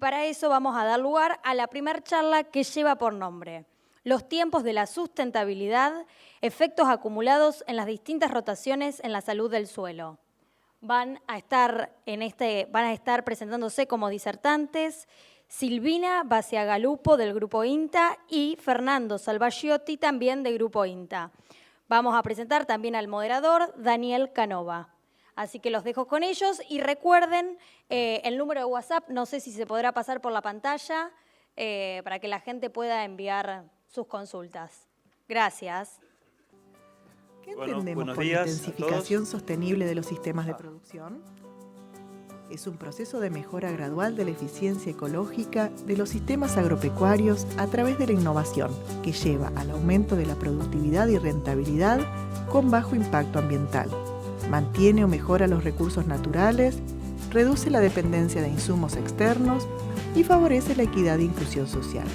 para eso vamos a dar lugar a la primera charla que lleva por nombre Los tiempos de la sustentabilidad, efectos acumulados en las distintas rotaciones en la salud del suelo. Van a estar presentándose como disertantes Silvina Bacigalupo del Grupo INTA y Fernando Salvaggiotti también del Grupo INTA. Vamos a presentar también al moderador Daniel Canova. Así que los dejo con ellos y recuerden el número de WhatsApp, no sé si se podrá pasar por la pantalla para que la gente pueda enviar sus consultas. Gracias. ¿Qué entendemos por intensificación sostenible de los sistemas de producción? Es un proceso de mejora gradual de la eficiencia ecológica de los sistemas agropecuarios a través de la innovación, que lleva al aumento de la productividad y rentabilidad con bajo impacto ambiental. Mantiene o mejora los recursos naturales, reduce la dependencia de insumos externos y favorece la equidad e inclusión social.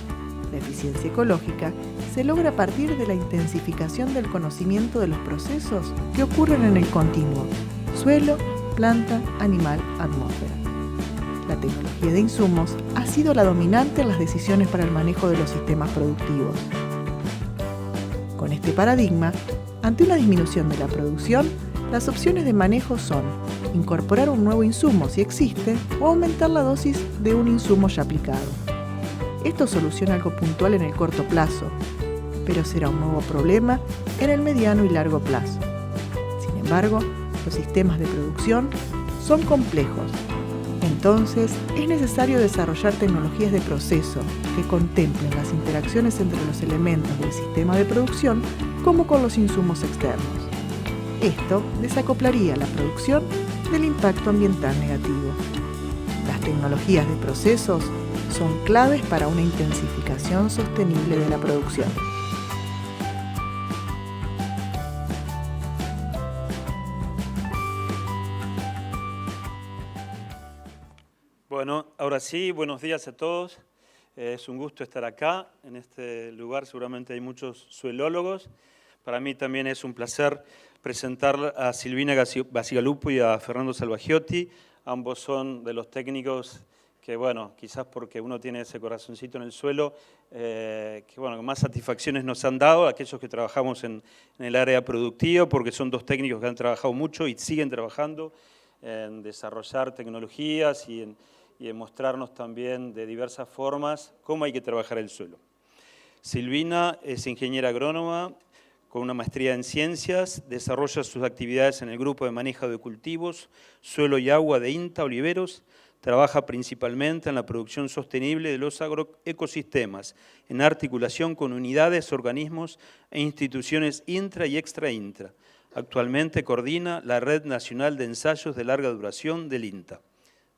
La eficiencia ecológica se logra a partir de la intensificación del conocimiento de los procesos que ocurren en el continuo suelo, planta, animal, atmósfera. La tecnología de insumos ha sido la dominante en las decisiones para el manejo de los sistemas productivos. Con este paradigma, ante una disminución de la producción, las opciones de manejo son incorporar un nuevo insumo si existe o aumentar la dosis de un insumo ya aplicado. Esto soluciona algo puntual en el corto plazo, pero será un nuevo problema en el mediano y largo plazo. Sin embargo, los sistemas de producción son complejos. Entonces, es necesario desarrollar tecnologías de proceso que contemplen las interacciones entre los elementos del sistema de producción como con los insumos externos. Esto desacoplaría la producción del impacto ambiental negativo. Las tecnologías de procesos son claves para una intensificación sostenible de la producción. Bueno, ahora sí, buenos días a todos. Es un gusto estar acá. En este lugar seguramente hay muchos suelólogos. Para mí también es un placer presentar a Silvina Bacigalupo y a Fernando Salvaggiotti. Ambos son de los técnicos que, bueno, quizás porque uno tiene ese corazoncito en el suelo, que más satisfacciones nos han dado aquellos que trabajamos en el área productiva, porque son dos técnicos que han trabajado mucho y siguen trabajando en desarrollar tecnologías y en mostrarnos también de diversas formas cómo hay que trabajar el suelo. Silvina es ingeniera agrónoma con una maestría en ciencias, desarrolla sus actividades en el grupo de manejo de cultivos, suelo y agua de INTA Oliveros, trabaja principalmente en la producción sostenible de los agroecosistemas, en articulación con unidades, organismos e instituciones intra y extra-intra. Actualmente coordina la Red Nacional de Ensayos de Larga Duración del INTA.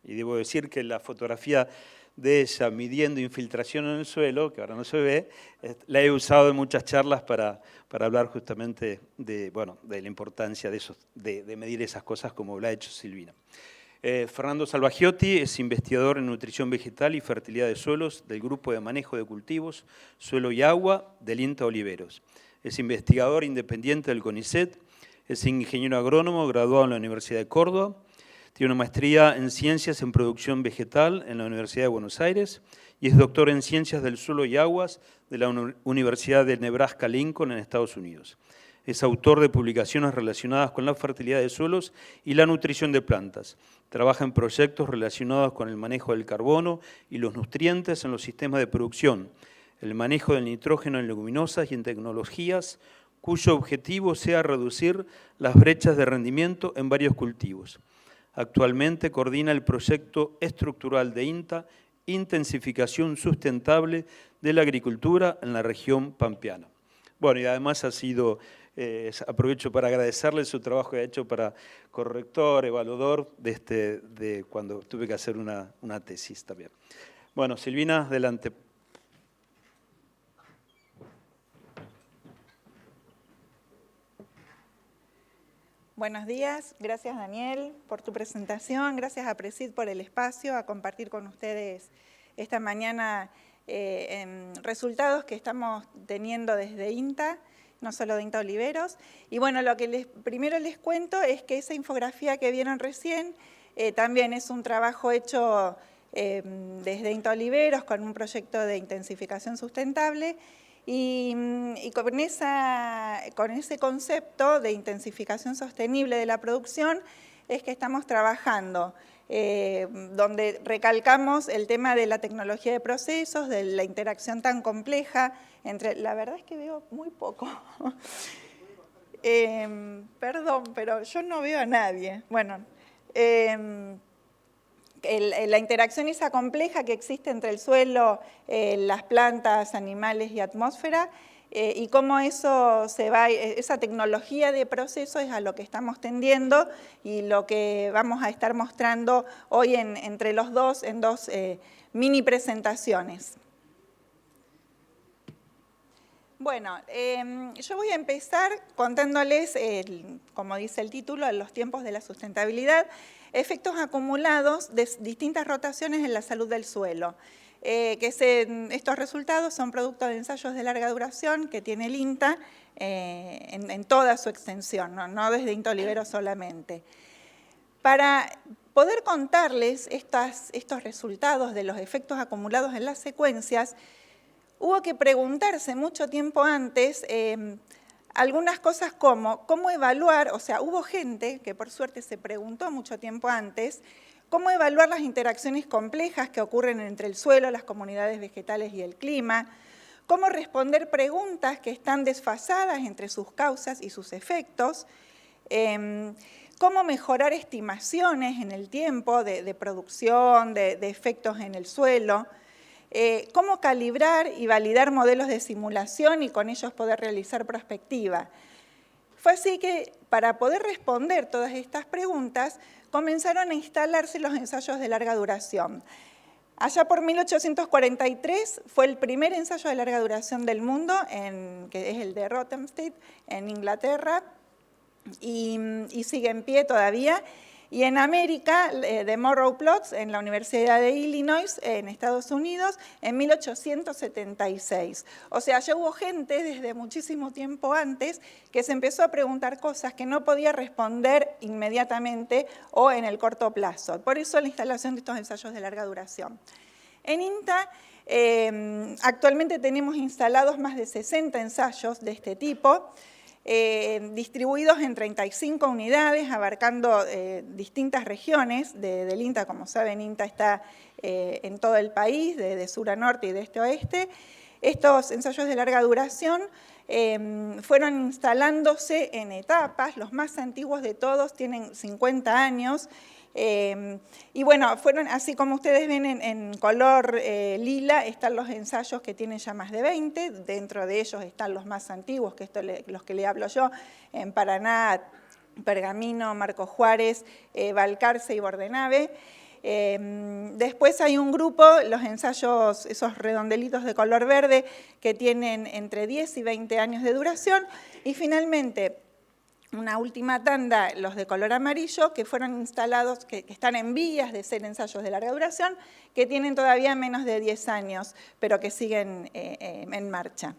Y debo decir que la fotografía de ella midiendo infiltración en el suelo, que ahora no se ve, la he usado en muchas charlas para hablar justamente de la importancia de medir esas cosas como lo ha hecho Silvina. Fernando Salvaggiotti es investigador en nutrición vegetal y fertilidad de suelos del Grupo de Manejo de Cultivos, Suelo y Agua del INTA Oliveros. Es investigador independiente del CONICET, es ingeniero agrónomo graduado en la Universidad de Córdoba, tiene una maestría en Ciencias en Producción Vegetal en la Universidad de Buenos Aires y es doctor en Ciencias del Suelo y Aguas de la Universidad de Nebraska-Lincoln en Estados Unidos. Es autor de publicaciones relacionadas con la fertilidad de suelos y la nutrición de plantas. Trabaja en proyectos relacionados con el manejo del carbono y los nutrientes en los sistemas de producción, el manejo del nitrógeno en leguminosas y en tecnologías cuyo objetivo sea reducir las brechas de rendimiento en varios cultivos. Actualmente coordina el proyecto estructural de INTA, Intensificación Sustentable de la Agricultura en la región pampeana. Bueno, y además aprovecho para agradecerle su trabajo que ha hecho para corrector, evaluador, de cuando tuve que hacer una tesis también. Bueno, Silvina, adelante. Buenos días, gracias Daniel por tu presentación, gracias a Presid por el espacio, a compartir con ustedes esta mañana resultados que estamos teniendo desde INTA, no solo de INTA Oliveros. Y bueno, lo que primero les cuento es que esa infografía que vieron recién también es un trabajo hecho desde INTA Oliveros con un proyecto de intensificación sustentable y con ese concepto de intensificación sostenible de la producción es que estamos trabajando, donde recalcamos el tema de la tecnología de procesos, de la interacción tan compleja entre... La verdad es que veo muy poco. Perdón, pero yo no veo a nadie. Bueno, la interacción esa compleja que existe entre el suelo, las plantas, animales y atmósfera, y cómo eso se va, esa tecnología de proceso es a lo que estamos tendiendo y lo que vamos a estar mostrando hoy entre los dos, en dos mini presentaciones. Bueno, yo voy a empezar contándoles, como dice el título, los tiempos de la sustentabilidad, efectos acumulados de distintas rotaciones en la salud del suelo. Estos resultados son producto de ensayos de larga duración que tiene el INTA en toda su extensión, no desde INTA Oliveros solamente. Para poder contarles estos resultados de los efectos acumulados en las secuencias, hubo que preguntarse mucho tiempo antes algunas cosas como cómo evaluar, o sea, hubo gente que por suerte se preguntó mucho tiempo antes, cómo evaluar las interacciones complejas que ocurren entre el suelo, las comunidades vegetales y el clima, cómo responder preguntas que están desfasadas entre sus causas y sus efectos, cómo mejorar estimaciones en el tiempo de producción, de efectos en el suelo, cómo calibrar y validar modelos de simulación y con ellos poder realizar prospectiva. Fue así que, para poder responder todas estas preguntas, comenzaron a instalarse los ensayos de larga duración. Allá por 1843 fue el primer ensayo de larga duración del mundo, que es el de Rothamsted, en Inglaterra, y sigue en pie todavía. Y en América, de Morrow Plots, en la Universidad de Illinois, en Estados Unidos, en 1876. O sea, ya hubo gente desde muchísimo tiempo antes que se empezó a preguntar cosas que no podía responder inmediatamente o en el corto plazo. Por eso la instalación de estos ensayos de larga duración. En INTA, actualmente tenemos instalados más de 60 ensayos de este tipo, distribuidos en 35 unidades, abarcando distintas regiones del INTA. Como saben, INTA está en todo el país, de sur a norte y de este a oeste. Estos ensayos de larga duración fueron instalándose en etapas. Los más antiguos de todos tienen 50 años. Y bueno, fueron así como ustedes ven en color lila, están los ensayos que tienen ya más de 20, dentro de ellos están los más antiguos, que los que le hablo yo, en Paraná, Pergamino, Marco Juárez, Balcarce y Bordenave. Después hay un grupo, los ensayos, esos redondelitos de color verde, que tienen entre 10 y 20 años de duración, y finalmente una última tanda, los de color amarillo, que fueron instalados, que están en vías de ser ensayos de larga duración, que tienen todavía menos de 10 años, pero que siguen en marcha.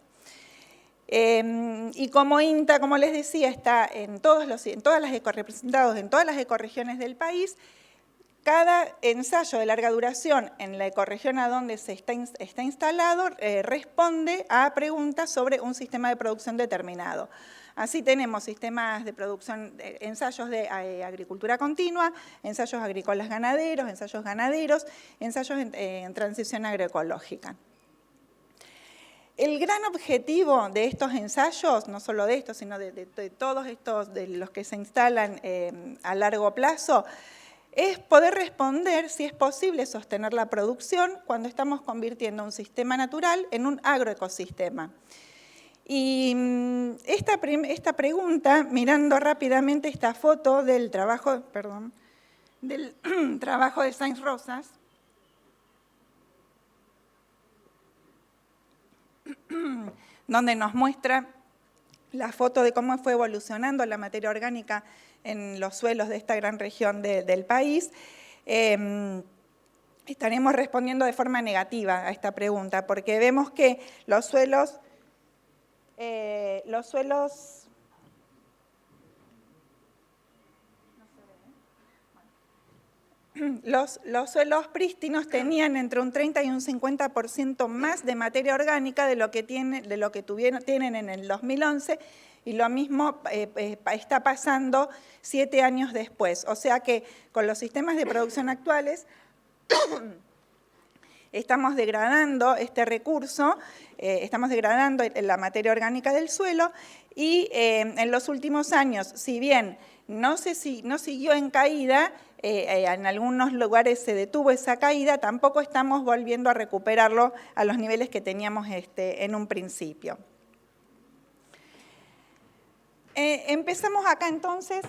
Y como INTA, como les decía, está representados en todas las ecorregiones del país. Cada ensayo de larga duración en la ecorregión a donde se está instalado responde a preguntas sobre un sistema de producción determinado. Así tenemos sistemas de producción, ensayos de agricultura continua, ensayos agrícolas ganaderos, ensayos en transición agroecológica. El gran objetivo de estos ensayos, no solo de estos, sino de todos estos, de los que se instalan a largo plazo, es poder responder si es posible sostener la producción cuando estamos convirtiendo un sistema natural en un agroecosistema. Y esta pregunta, mirando rápidamente esta foto del trabajo, de Sainz Rosas, donde nos muestra la foto de cómo fue evolucionando la materia orgánica en los suelos de esta gran región del país, estaremos respondiendo de forma negativa a esta pregunta, porque vemos que los suelos los suelos prístinos tenían entre un 30 y un 50% más de materia orgánica de lo que tienen en el 2011, y lo mismo está pasando 7 años después. O sea que con los sistemas de producción actuales estamos degradando este recurso, estamos degradando la materia orgánica del suelo, y en los últimos años, si bien no siguió en caída, en algunos lugares se detuvo esa caída, tampoco estamos volviendo a recuperarlo a los niveles que teníamos en un principio. Empezamos acá entonces.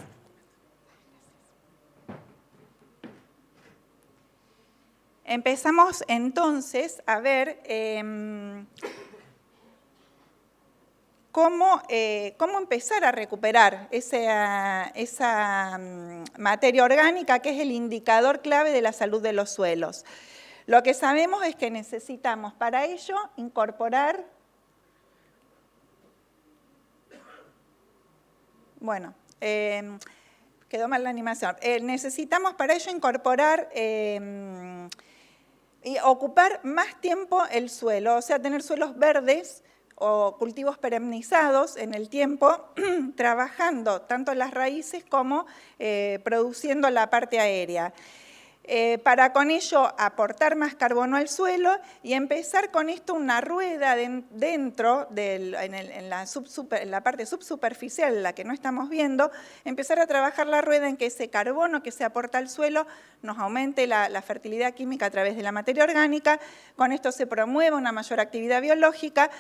Empezamos entonces a ver cómo empezar a recuperar esa materia orgánica, que es el indicador clave de la salud de los suelos. Lo que sabemos es que necesitamos para ello incorporar, bueno, quedó mal la animación, necesitamos para ello incorporar y ocupar más tiempo el suelo, o sea, tener suelos verdes o cultivos perennizados en el tiempo, trabajando tanto las raíces como produciendo la parte aérea. Para con ello aportar más carbono al suelo y empezar con esto una rueda dentro, en la parte subsuperficial, en la que no estamos viendo, empezar a trabajar la rueda en que ese carbono que se aporta al suelo nos aumente la fertilidad química a través de la materia orgánica, con esto se promueve una mayor actividad biológica.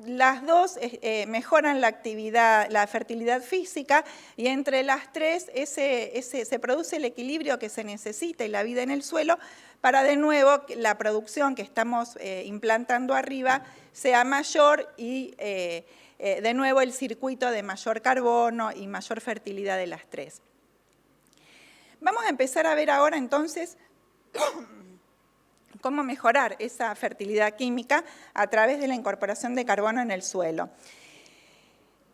Las dos mejoran la fertilidad física, y entre las tres se produce el equilibrio que se necesita y la vida en el suelo para de nuevo la producción que estamos implantando arriba sea mayor y de nuevo el circuito de mayor carbono y mayor fertilidad de las tres. Vamos a empezar a ver ahora entonces cómo mejorar esa fertilidad química a través de la incorporación de carbono en el suelo.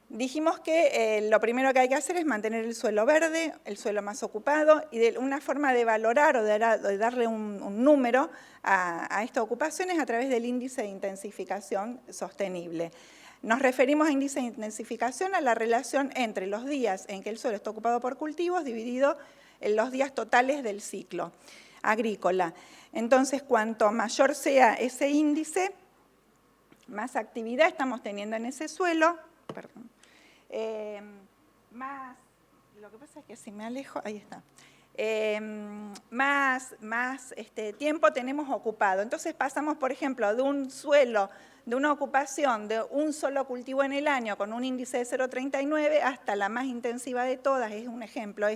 Dijimos que lo primero que hay que hacer es mantener el suelo verde, el suelo más ocupado, y una forma de valorar o de darle un número a esta ocupación es a través del índice de intensificación sostenible. Nos referimos a índice de intensificación a la relación entre los días en que el suelo está ocupado por cultivos dividido en los días totales del ciclo agrícola. Entonces, cuanto mayor sea ese índice, más actividad estamos teniendo en ese suelo, perdón, lo que pasa es que si me alejo, ahí está, más tiempo tenemos ocupado. Entonces pasamos, por ejemplo, de un suelo, de una ocupación de un solo cultivo en el año con un índice de 0,39 hasta la más intensiva de todas, es un ejemplo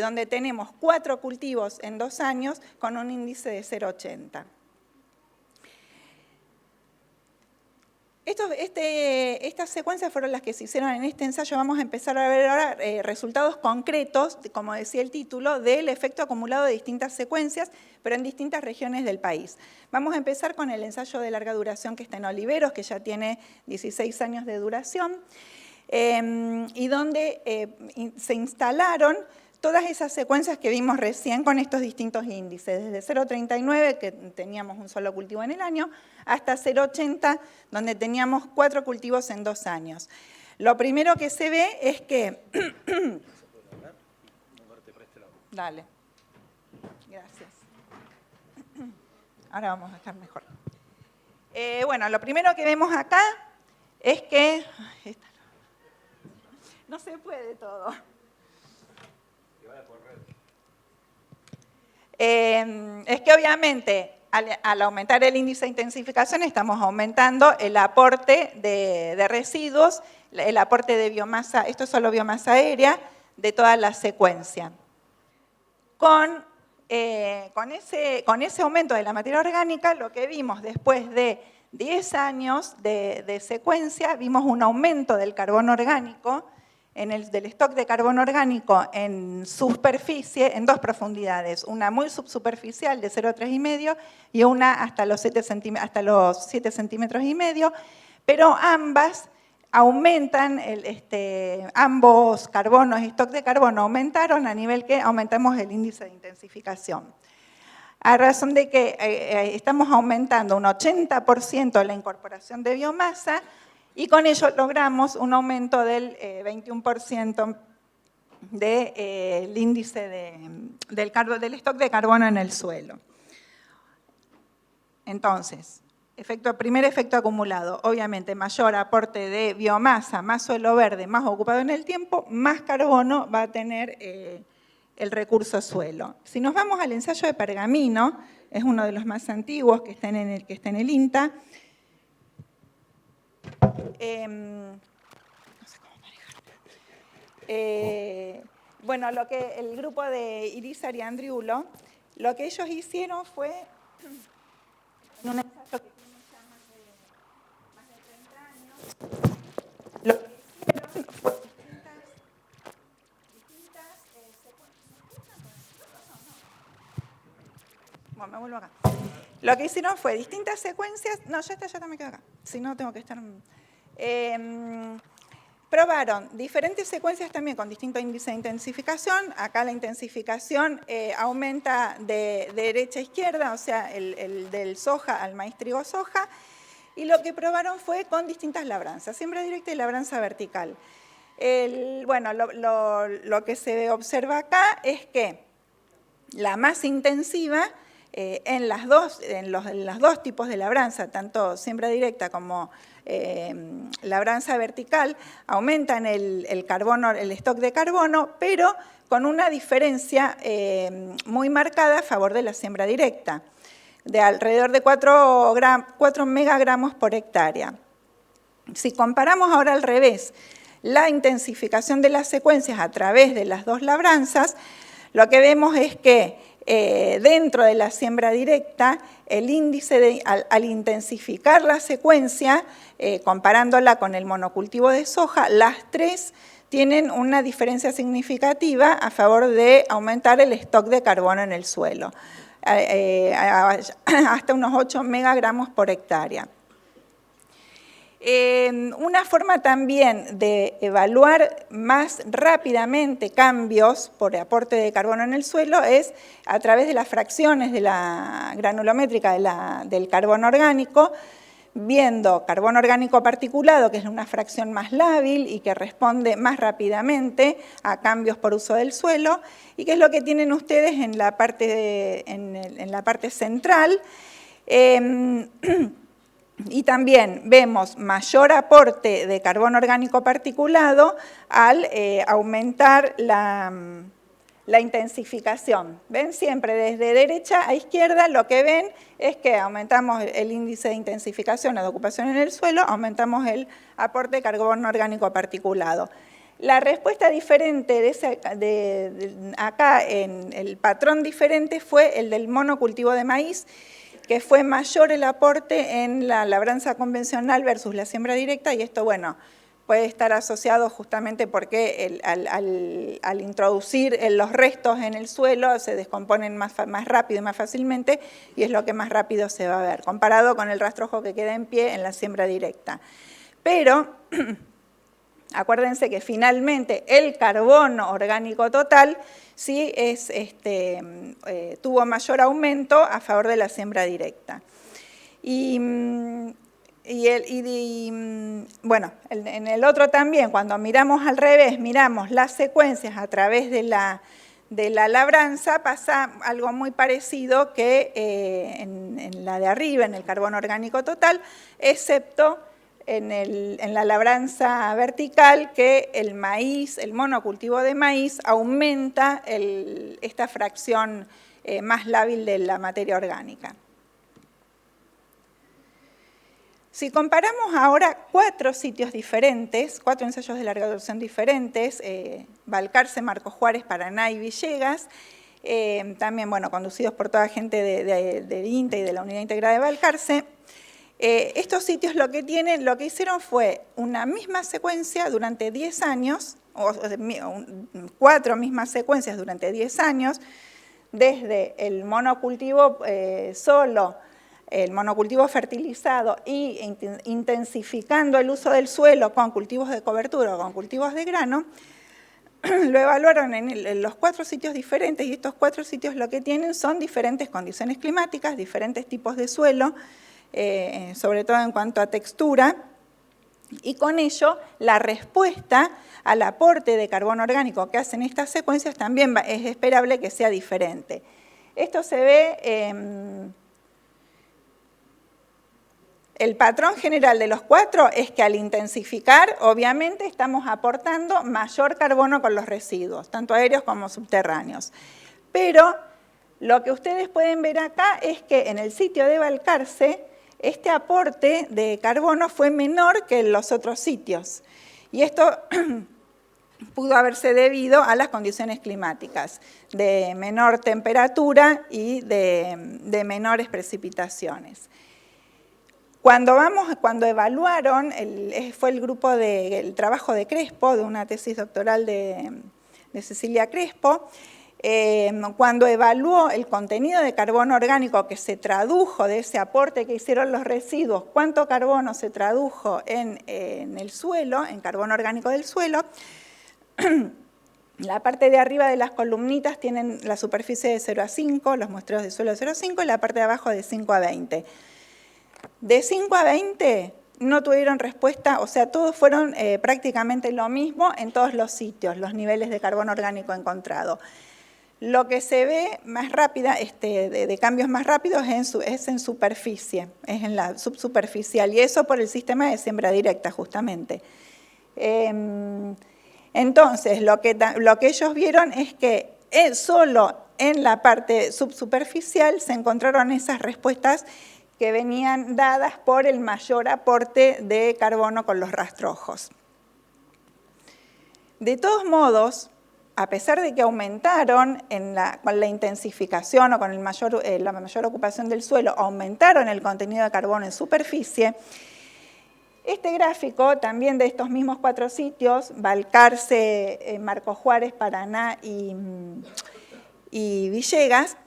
donde tenemos 4 cultivos en 2 años con un índice de 0,80. Estas secuencias fueron las que se hicieron en este ensayo. Vamos a empezar a ver ahora resultados concretos, como decía el título, del efecto acumulado de distintas secuencias, pero en distintas regiones del país. Vamos a empezar con el ensayo de larga duración que está en Oliveros, que ya tiene 16 años de duración, y donde se instalaron todas esas secuencias que vimos recién con estos distintos índices, desde 0,39, que teníamos un solo cultivo en el año, hasta 0,80, donde teníamos 4 cultivos en 2 años. Lo primero que se ve es que... Dale. Gracias. Ahora vamos a estar mejor. Bueno, lo primero que vemos acá es que... No se puede todo. Es que obviamente al aumentar el índice de intensificación estamos aumentando el aporte de residuos, el aporte de biomasa, esto es solo biomasa aérea, de toda la secuencia. Con ese aumento de la materia orgánica, lo que vimos después de 10 años de secuencia, vimos un aumento del carbono orgánico, del stock de carbono orgánico en superficie en 2 profundidades, una muy subsuperficial de 0,3,5 y una hasta los 7,5 centímetros, pero ambas aumentan, ambos carbonos y stock de carbono aumentaron a nivel que aumentamos el índice de intensificación. A razón de que estamos aumentando un 80% la incorporación de biomasa y con ello logramos un aumento del 21% del índice del stock de carbono en el suelo. Entonces, primer efecto acumulado, obviamente mayor aporte de biomasa, más suelo verde, más ocupado en el tiempo, más carbono va a tener el recurso suelo. Si nos vamos al ensayo de Pergamino, es uno de los más antiguos que está en el INTA. No sé cómo manejar. Bueno, lo que el grupo de Irizar y Andriulo, lo que ellos hicieron fue, en un ensayo que tiene ya más de 30 años, lo que hicieron fue distintas bueno, me vuelvo acá. Lo que hicieron fue distintas secuencias. No, ya me quedo acá. Si no, tengo que estar. Probaron diferentes secuencias también con distinto índice de intensificación. Acá la intensificación aumenta de derecha a izquierda, o sea, el del soja al maíz trigo soja. Y lo que probaron fue con distintas labranzas, siembra directa y labranza vertical. Bueno, lo que se observa acá es que la más intensiva en los dos tipos de labranza, tanto siembra directa como labranza vertical, aumentan el stock de carbono, pero con una diferencia muy marcada a favor de la siembra directa, de alrededor de 4 megagramos por hectárea. Si comparamos ahora al revés, la intensificación de las secuencias a través de las dos labranzas, lo que vemos es que dentro de la siembra directa, el índice al intensificar la secuencia, comparándola con el monocultivo de soja, las tres tienen una diferencia significativa a favor de aumentar el stock de carbono en el suelo, hasta unos 8 megagramos por hectárea. Una forma también de evaluar más rápidamente cambios por aporte de carbono en el suelo es a través de las fracciones de la granulométrica del carbono orgánico, viendo carbono orgánico particulado, que es una fracción más lábil y que responde más rápidamente a cambios por uso del suelo, y que es lo que tienen ustedes en la parte central. Y también vemos mayor aporte de carbono orgánico particulado al aumentar la intensificación. ¿Ven? Siempre desde derecha a izquierda lo que ven es que aumentamos el índice de intensificación o de ocupación en el suelo, aumentamos el aporte de carbono orgánico particulado. La respuesta diferente acá, en el patrón diferente, fue el del monocultivo de maíz, que fue mayor el aporte en la labranza convencional versus la siembra directa, y esto, bueno, puede estar asociado justamente porque al introducir los restos en el suelo se descomponen más rápido y más fácilmente, y es lo que más rápido se va a ver, comparado con el rastrojo que queda en pie en la siembra directa. Pero acuérdense que finalmente el carbono orgánico total sí tuvo mayor aumento a favor de la siembra directa. Bueno, en el otro también, cuando miramos al revés, miramos las secuencias a través de la labranza, pasa algo muy parecido que en la de arriba, en el carbono orgánico total, excepto en la labranza vertical, que el maíz, el monocultivo de maíz, aumenta esta fracción más lábil de la materia orgánica. Si comparamos ahora 4 sitios diferentes, 4 ensayos de larga duración diferentes, Balcarce, Marcos Juárez, Paraná y Villegas, también, bueno, conducidos por toda gente de INTA y de la Unidad Integrada de Balcarce, estos sitios lo que hicieron fue una misma secuencia durante 10 años, o 4 mismas secuencias durante 10 años, desde el monocultivo solo el monocultivo fertilizado y intensificando el uso del suelo con cultivos de cobertura o con cultivos de grano, lo evaluaron en los 4 sitios diferentes y estos 4 sitios lo que tienen son diferentes condiciones climáticas, diferentes tipos de suelo, sobre todo en cuanto a textura, y con ello la respuesta al aporte de carbono orgánico que hacen estas secuencias también es esperable que sea diferente. Esto se ve, el patrón general de los 4 es que al intensificar, obviamente, estamos aportando mayor carbono con los residuos, tanto aéreos como subterráneos. Pero lo que ustedes pueden ver acá es que en el sitio de Balcarce, este aporte de carbono fue menor que en los otros sitios. Y esto pudo haberse debido a las condiciones climáticas, de menor temperatura y de menores precipitaciones. Cuando evaluaron, fue el grupo del trabajo de Crespo, de una tesis doctoral de Cecilia Crespo, cuando evaluó el contenido de carbono orgánico que se tradujo de ese aporte que hicieron los residuos, cuánto carbono se tradujo en el suelo, en carbono orgánico del suelo, la parte de arriba de las columnitas tienen la superficie de 0 a 5, los muestreos de suelo de 0 a 5, y la parte de abajo de 5 a 20. De 5 a 20 no tuvieron respuesta, o sea, todos fueron prácticamente lo mismo en todos los sitios, los niveles de carbono orgánico encontrado. Lo que se ve más rápida, de cambios más rápidos es en superficie, es en la subsuperficial, y eso por el sistema de siembra directa justamente. Entonces, lo que ellos vieron es que solo en la parte subsuperficial se encontraron esas respuestas que venían dadas por el mayor aporte de carbono con los rastrojos. De todos modos, a pesar de que aumentaron con la intensificación o con la mayor ocupación del suelo, aumentaron el contenido de carbono en superficie, este gráfico también de estos mismos 4 sitios, Balcarce, Marcos Juárez, Paraná y Villegas,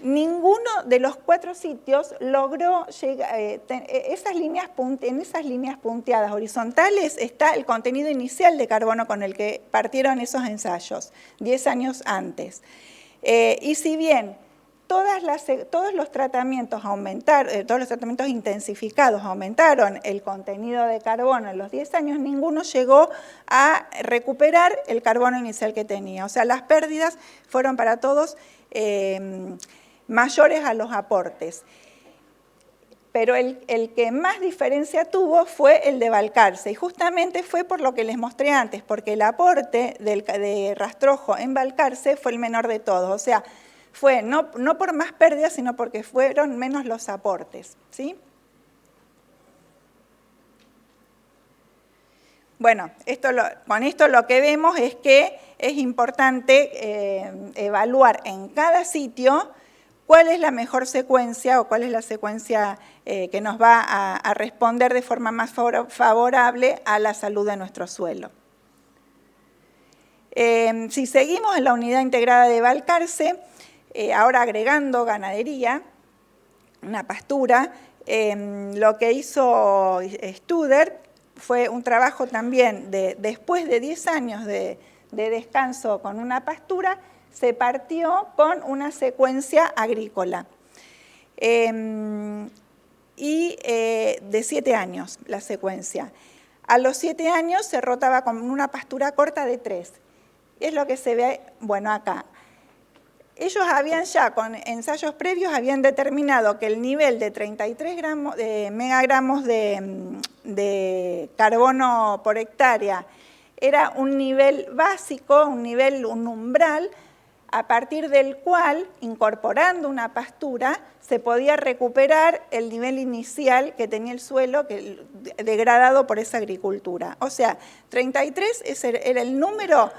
ninguno de los 4 sitios logró llegar, en esas líneas punteadas horizontales está el contenido inicial de carbono con el que partieron esos ensayos, 10 años antes. Y si bien todos los tratamientos intensificados aumentaron el contenido de carbono en los 10 años, ninguno llegó a recuperar el carbono inicial que tenía. O sea, las pérdidas fueron para todos mayores a los aportes. Pero el que más diferencia tuvo fue el de Balcarce, y justamente fue por lo que les mostré antes, porque el aporte de rastrojo en Balcarce fue el menor de todos, o sea, fue no por más pérdidas, sino porque fueron menos los aportes, ¿sí? Bueno, con esto lo que vemos es que es importante evaluar en cada sitio cuál es la mejor secuencia o cuál es la secuencia que nos va a responder de forma más favorable a la salud de nuestro suelo. Si seguimos en la unidad integrada de Balcarce, ahora agregando ganadería, una pastura, lo que hizo Studer fue un trabajo también después de 10 años de descanso con una pastura, se partió con una secuencia agrícola. Y de 7 años la secuencia. A los 7 años se rotaba con una pastura corta de 3. Es lo que se ve, bueno, acá. Ellos habían ya, con ensayos previos, habían determinado que el nivel de 33 megagramos de carbono por hectárea era un nivel básico, un umbral, a partir del cual, incorporando una pastura, se podía recuperar el nivel inicial que tenía el suelo degradado por esa agricultura. O sea, 33 era el número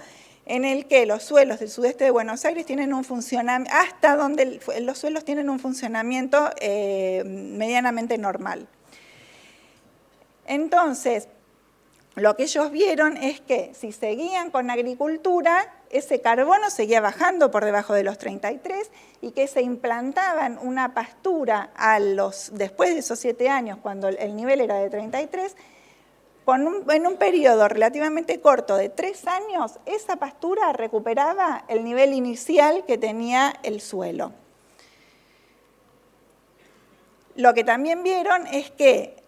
en el que los suelos del sudeste de Buenos Aires tienen un funcionamiento, hasta donde los suelos tienen un funcionamiento medianamente normal. Entonces, lo que ellos vieron es que si seguían con agricultura, ese carbono seguía bajando por debajo de los 33 y que se implantaban una pastura después de esos 7 años, cuando el nivel era de 33, en un periodo relativamente corto de 3 años, esa pastura recuperaba el nivel inicial que tenía el suelo. Lo que también vieron es que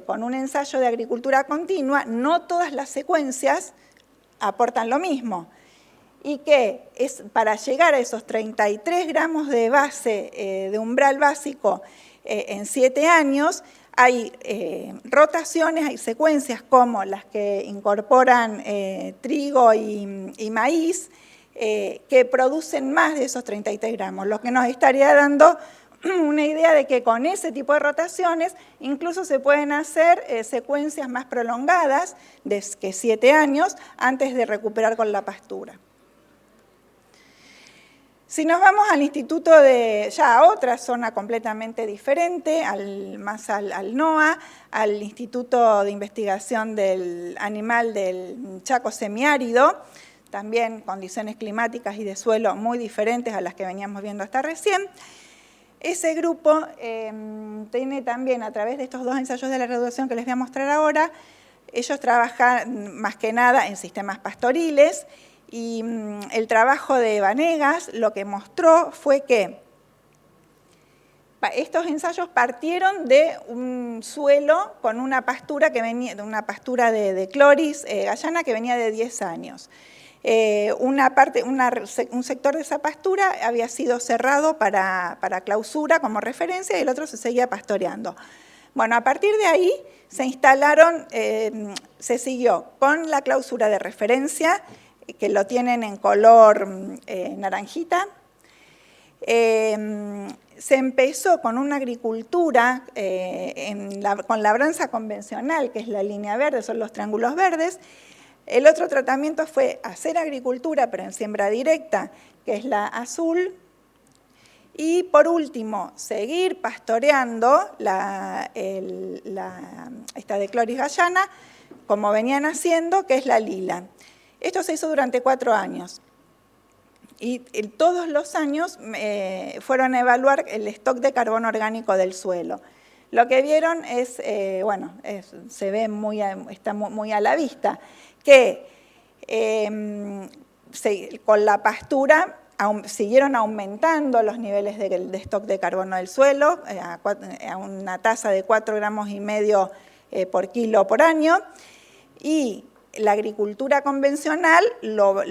con un ensayo de agricultura continua, no todas las secuencias aportan lo mismo y que para llegar a esos 33 gramos de base de umbral básico en 7 años, hay rotaciones, hay secuencias como las que incorporan trigo y maíz que producen más de esos 33 gramos, lo que nos estaría dando una idea de que con ese tipo de rotaciones incluso se pueden hacer secuencias más prolongadas de que 7 años antes de recuperar con la pastura. Si nos vamos al instituto ya a otra zona completamente diferente, más al NOA, al Instituto de Investigación del Animal del Chaco Semiárido, también condiciones climáticas y de suelo muy diferentes a las que veníamos viendo hasta recién. Ese grupo tiene también, a través de estos 2 ensayos de la reducción que les voy a mostrar ahora, ellos trabajan más que nada en sistemas pastoriles y el trabajo de Vanegas lo que mostró fue que estos ensayos partieron de un suelo con una pastura que venía de una pastura de Cloris Guyana que venía de 10 años. Un sector de esa pastura había sido cerrado para clausura como referencia y el otro se seguía pastoreando. Bueno, a partir de ahí se instalaron, se siguió con la clausura de referencia, que lo tienen en color naranjita. Se empezó con una agricultura con labranza convencional, que es la línea verde, son los triángulos verdes. El otro tratamiento fue hacer agricultura, pero en siembra directa, que es la azul. Y por último, seguir pastoreando esta de Cloris Guyana, como venían haciendo, que es la lila. Esto se hizo durante 4 años. Y todos los años fueron a evaluar el stock de carbono orgánico del suelo. Lo que vieron es, se ve está muy a la vista, que con la pastura siguieron aumentando los niveles de stock de carbono del suelo a una tasa de 4,5 gramos por kilo por año, y la agricultura convencional lo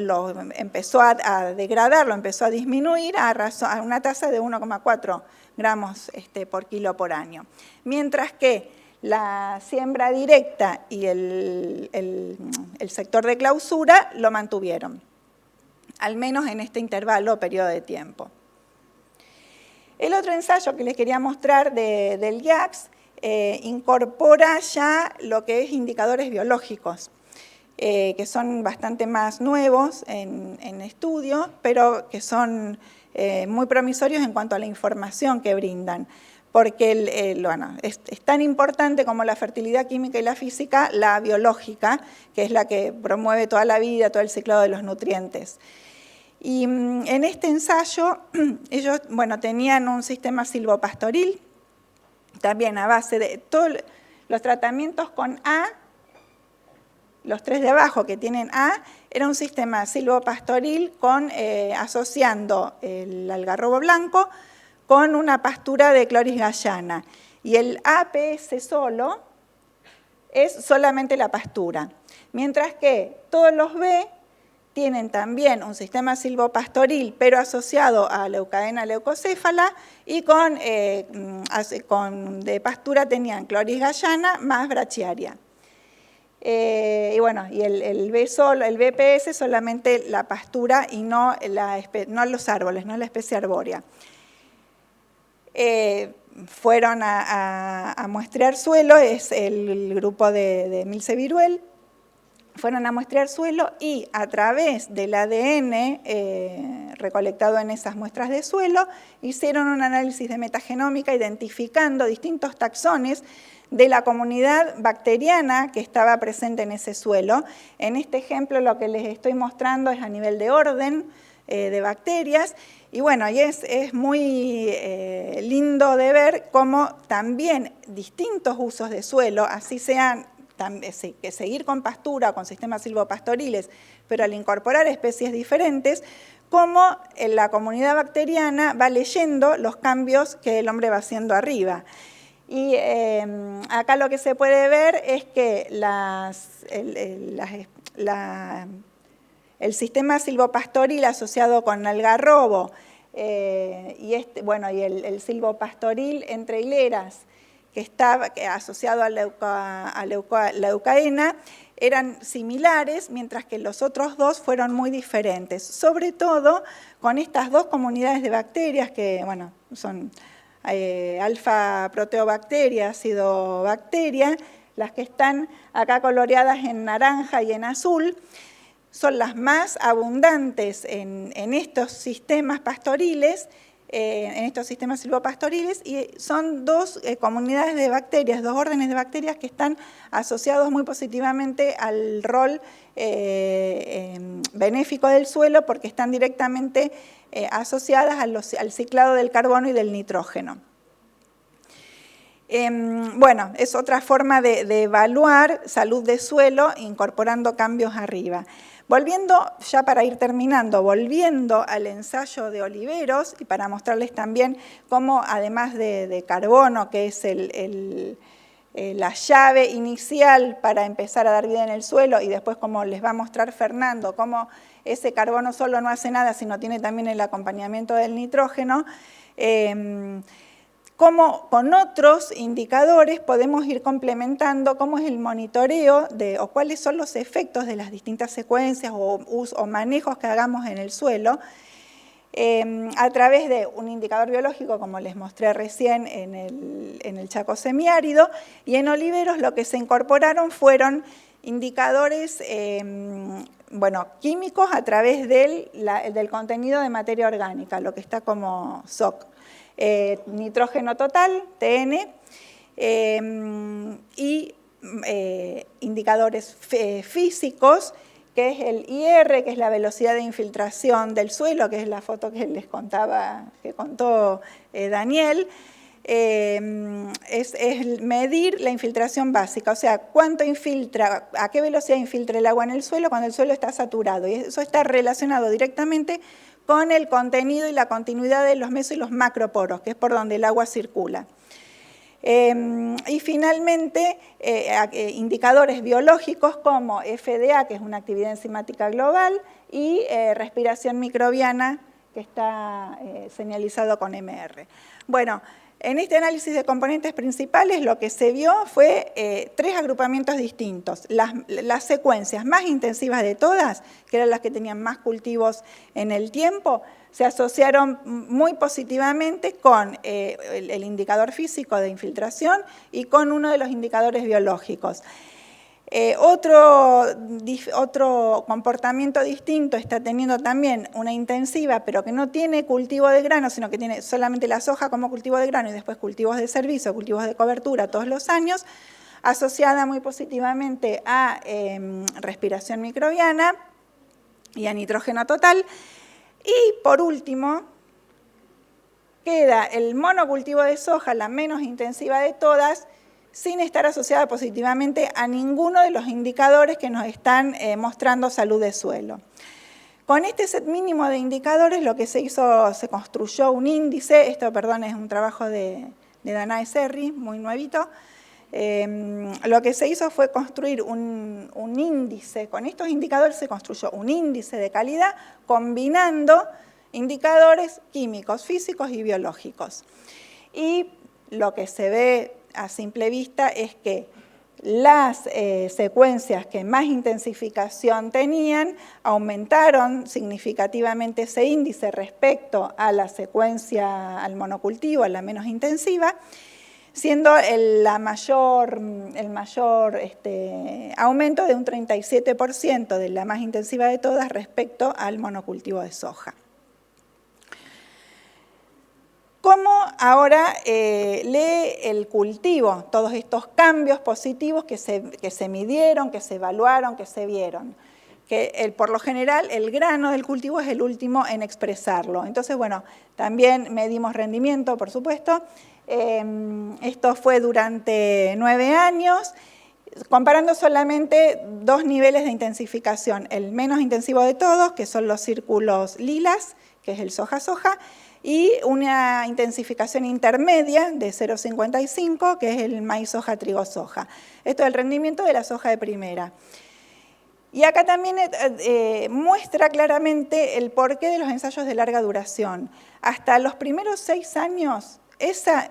empezó a degradar, lo empezó a disminuir a una tasa de 1,4 gramos por kilo por año. Mientras que la siembra directa y el sector de clausura lo mantuvieron, al menos en este intervalo o periodo de tiempo. El otro ensayo que les quería mostrar del IACS incorpora ya lo que es indicadores biológicos, que son bastante más nuevos en estudio, pero que son muy promisorios en cuanto a la información que brindan, porque es tan importante como la fertilidad química y la física, la biológica, que es la que promueve toda la vida, todo el ciclado de los nutrientes. Y en este ensayo ellos tenían un sistema silvopastoril, también a base de todos los tratamientos con A. Los 3 de abajo que tienen A, era un sistema silvopastoril asociando el algarrobo blanco con una pastura de Cloris Guyana. Y el APS solo es solamente la pastura. Mientras que todos los B tienen también un sistema silvopastoril, pero asociado a Leucadena leucocéfala, y de pastura tenían Cloris Guyana más Brachiaria. El BPS solamente la pastura y no los árboles, no la especie arbórea. Fueron a muestrear suelo, es el grupo de Milce Viruel, fueron a muestrear suelo y a través del ADN recolectado en esas muestras de suelo, hicieron un análisis de metagenómica identificando distintos taxones de la comunidad bacteriana que estaba presente en ese suelo. En este ejemplo lo que les estoy mostrando es a nivel de orden de bacterias, y bueno, y es muy lindo de ver cómo también distintos usos de suelo, así sean que seguir con pastura o con sistemas silvopastoriles, pero al incorporar especies diferentes, cómo la comunidad bacteriana va leyendo los cambios que el hombre va haciendo arriba. Y acá lo que se puede ver es que el sistema silvopastoril asociado con algarrobo y el silvopastoril entre hileras, que estaba asociado a la leucaena, eran similares, mientras que los otros dos fueron muy diferentes, sobre todo con estas dos comunidades de bacterias que, bueno, son alfa-proteobacteria, acidobacteria, las que están acá coloreadas en naranja y en azul, son las más abundantes en estos sistemas pastoriles, en estos sistemas silvopastoriles, y son dos comunidades de bacterias, dos órdenes de bacterias que están asociados muy positivamente al rol benéfico del suelo, porque están directamente asociadas al ciclado del carbono y del nitrógeno. Bueno, es otra forma de evaluar salud de suelo incorporando cambios arriba. Volviendo, ya para ir terminando, volviendo al ensayo de Oliveros, y para mostrarles también cómo, además de carbono, que es la llave inicial para empezar a dar vida en el suelo, y después, como les va a mostrar Fernando, cómo ese carbono solo no hace nada, sino tiene también el acompañamiento del nitrógeno, cómo con otros indicadores podemos ir complementando cómo es el monitoreo o cuáles son los efectos de las distintas secuencias o manejos que hagamos en el suelo a través de un indicador biológico, como les mostré recién en el Chaco semiárido, y en Oliveros lo que se incorporaron fueron indicadores químicos a través del contenido de materia orgánica, lo que está como SOC. Nitrógeno total, TN, y indicadores físicos, que es el IR, que es la velocidad de infiltración del suelo, que es la foto que les contaba, que contó Daniel, es medir la infiltración básica, o sea, cuánto infiltra, a qué velocidad infiltra el agua en el suelo cuando el suelo está saturado, y eso está relacionado directamente con el contenido y la continuidad de los meso y los macroporos, que es por donde el agua circula. Y finalmente, indicadores biológicos como FDA, que es una actividad enzimática global, y respiración microbiana, que está señalizado con MR. Bueno, en este análisis de componentes principales lo que se vio fue 3 agrupamientos distintos. Las secuencias más intensivas de todas, que eran las que tenían más cultivos en el tiempo, se asociaron muy positivamente con el indicador físico de infiltración y con uno de los indicadores biológicos. Otro comportamiento distinto está teniendo también una intensiva, pero que no tiene cultivo de grano, sino que tiene solamente la soja como cultivo de grano y después cultivos de servicio, cultivos de cobertura todos los años, asociada muy positivamente a respiración microbiana y a nitrógeno total. Y por último, queda el monocultivo de soja, la menos intensiva de todas, sin estar asociada positivamente a ninguno de los indicadores que nos están mostrando salud de suelo. Con este set mínimo de indicadores lo que se hizo, se construyó un índice, esto perdón es un trabajo de Danae Serri, muy nuevito, lo que se hizo fue construir un índice, con estos indicadores se construyó un índice de calidad combinando indicadores químicos, físicos y biológicos. Y lo que se ve a simple vista es que las secuencias que más intensificación tenían aumentaron significativamente ese índice respecto a la secuencia, al monocultivo, a la menos intensiva, siendo el mayor aumento de un 37% de la más intensiva de todas respecto al monocultivo de soja. ¿Cómo ahora lee el cultivo todos estos cambios positivos que se midieron, que se evaluaron, que se vieron? Que por lo general el grano del cultivo es el último en expresarlo. Entonces, bueno, también medimos rendimiento, por supuesto. Esto fue durante 9 años, comparando solamente 2 niveles de intensificación. El menos intensivo de todos, que son los círculos lilas, que es el soja-soja, y una intensificación intermedia de 0,55, que es el maíz soja, trigo soja. Esto es el rendimiento de la soja de primera. Y acá también muestra claramente el porqué de los ensayos de larga duración. Hasta los primeros 6 años,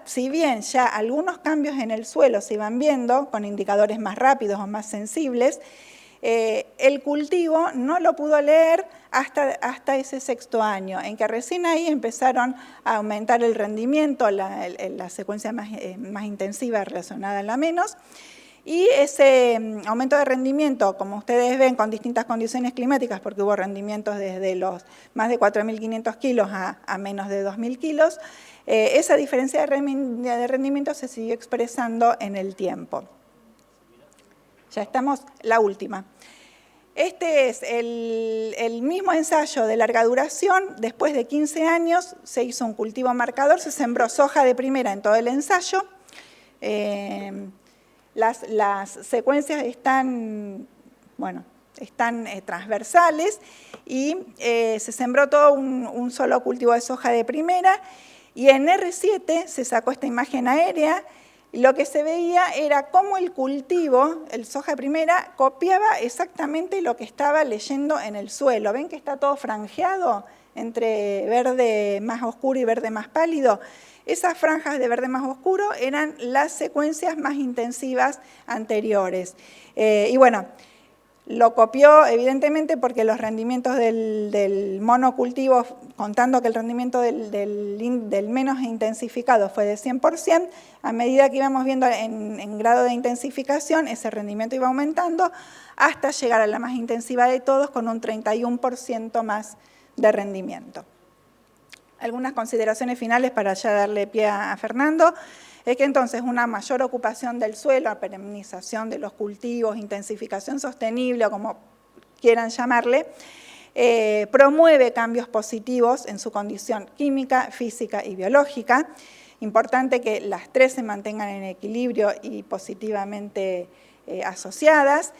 si bien ya algunos cambios en el suelo se iban viendo con indicadores más rápidos o más sensibles, el cultivo no lo pudo leer hasta ese 6º año, en que recién ahí empezaron a aumentar el rendimiento, la secuencia más intensiva relacionada a la menos, y ese aumento de rendimiento, como ustedes ven, con distintas condiciones climáticas, porque hubo rendimientos desde los más de 4.500 kilos a menos de 2.000 kilos, esa diferencia de rendimiento se siguió expresando en el tiempo. Ya estamos, la última. Este es el mismo ensayo de larga duración. Después de 15 años se hizo un cultivo marcador, se sembró soja de primera en todo el ensayo. Las secuencias están transversales y se sembró todo un solo cultivo de soja de primera, y en R7 se sacó esta imagen aérea. Lo que se veía era cómo el cultivo, el soja de primera, copiaba exactamente lo que estaba leyendo en el suelo. ¿Ven que está todo franjeado entre verde más oscuro y verde más pálido? Esas franjas de verde más oscuro eran las secuencias más intensivas anteriores. Y bueno, lo copió evidentemente porque los rendimientos del monocultivo, contando que el rendimiento del menos intensificado fue de 100%, a medida que íbamos viendo en grado de intensificación, ese rendimiento iba aumentando hasta llegar a la más intensiva de todos con un 31% más de rendimiento. Algunas consideraciones finales para ya darle pie a Fernando. Es que entonces una mayor ocupación del suelo, perenización de los cultivos, intensificación sostenible o como quieran llamarle, promueve cambios positivos en su condición química, física y biológica. Importante que las 3 se mantengan en equilibrio y positivamente asociadas.